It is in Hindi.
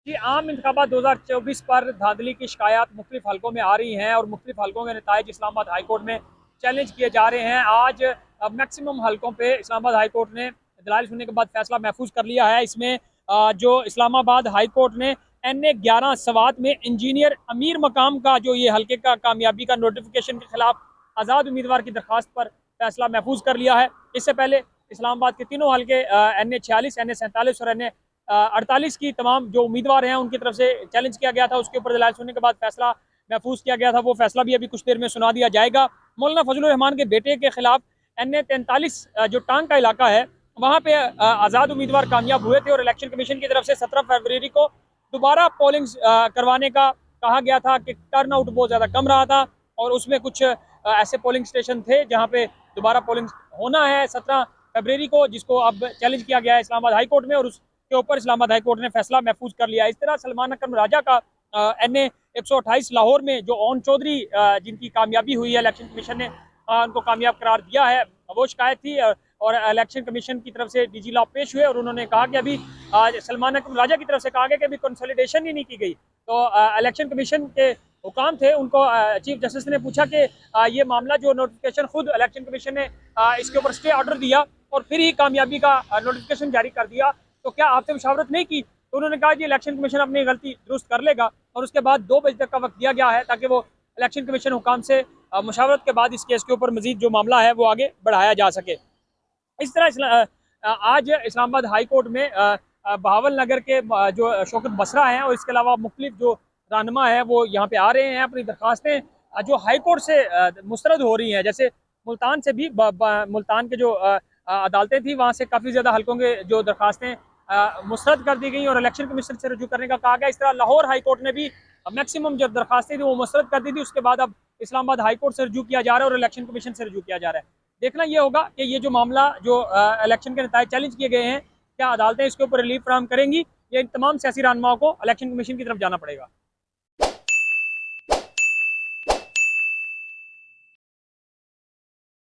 जी, आम इंतखाबात 2024 पर धांधली की शिकायत मुख्तलिफ हलकों में आ रही हैं और मुख्तलिफ हलकों के नताइज इस्लामाबाद हाई कोर्ट में चैलेंज किए जा रहे हैं। आज मैक्सिमम हलकों पे इस्लामाबाद हाई कोर्ट ने दलाइल सुनने के बाद फैसला महफूज कर लिया है। इसमें जो इस्लामाबाद हाई कोर्ट ने NA 11 सवात में इंजीनियर अमीर मकाम का जो ये हल्के का कामयाबी का नोटिफिकेशन के खिलाफ आज़ाद उम्मीदवार की दरख्वास्त पर फैसला महफूज कर लिया है। इससे पहले इस्लामाबाद के तीनों हल्के NA 46, NA 47 और NA 48 की तमाम जो उम्मीदवार हैं उनकी तरफ से चैलेंज किया गया था। उसके ऊपर दलाइल सुनने के बाद फैसला महफूज किया गया था। वो फैसला भी अभी कुछ देर में सुना दिया जाएगा। मौलाना फजलुर रहमान के बेटे के खिलाफ NA 43 जो टांग का इलाका है वहाँ पे आज़ाद उम्मीदवार कामयाब हुए थे और इलेक्शन कमीशन की तरफ से 17 फरवरी को दोबारा पोलिंग करवाने का कहा गया था कि टर्न आउट बहुत ज़्यादा कम रहा था और उसमें कुछ ऐसे पोलिंग स्टेशन थे जहाँ पे दोबारा पोलिंग होना है 17 फरवरी को, जिसको अब चैलेंज किया गया है इस्लामाबाद हाई कोर्ट में और के ऊपर इस्लामाबाद हाई कोर्ट ने फैसला महफूज कर लिया। इस तरह सलमान अकरम राजा का NA 128 लाहौर में जो ओन चौधरी जिनकी कामयाबी हुई है, इलेक्शन कमीशन ने उनको कामयाब करार दिया है, वो शिकायत थी और इलेक्शन कमीशन की तरफ से DG लॉ पेश हुए और उन्होंने कहा कि अभी सलमान अकरम राजा की तरफ से कहा गया कि अभी कंसोलिडेशन ही नहीं की गई। तो इलेक्शन कमीशन के हुकाम थे, उनको चीफ जस्टिस ने पूछा कि ये मामला जो नोटिफिकेशन खुद इलेक्शन कमीशन ने इसके ऊपर स्टे ऑर्डर दिया और फिर ही कामयाबी का नोटिफिकेशन जारी कर दिया, तो क्या आपसे मुशावरत नहीं की? तो उन्होंने कहा कि इलेक्शन कमीशन अपनी गलती दुरुस्त कर लेगा और उसके बाद 2 बजे तक का वक्त दिया गया है ताकि वो इलेक्शन कमीशन हुकाम से मुशावरत के बाद इस केस के ऊपर मजीद जो मामला है वो आगे बढ़ाया जा सके। इस तरह आज इस्लामाबाद हाई कोर्ट में बहावल नगर के जो शौकत बसरा हैं और इसके अलावा मुख्तलिफ जो रहनुमा है वो यहाँ पे आ रहे हैं। अपनी दरख्वास्तें जो हाई कोर्ट से मुस्तरद हो रही हैं, जैसे मुल्तान से भी मुल्तान के जो अदालतें थी वहाँ से काफ़ी ज़्यादा हल्कों के जो दरख्वास्तें मुस्तरद कर दी गई और इलेक्शन कमीशन से रजू करने का कहा गया। इस तरह लाहौर हाई कोर्ट ने भी मैक्सिमम जो दरख्वास्तें थी वो मुस्तरद कर दी थी। उसके बाद अब इस्लामाबाद हाई कोर्ट से रजू किया जा रहा है और इलेक्शन कमीशन से रजू किया जा रहा है। देखना ये होगा कि ये जो मामला जो इलेक्शन के नताइज चैलेंज किए गए हैं, क्या अदालतें इसके ऊपर रिलीफ फराहम करेंगी या इन तमाम सियासी रहनुमाओं को इलेक्शन कमीशन की तरफ जाना पड़ेगा।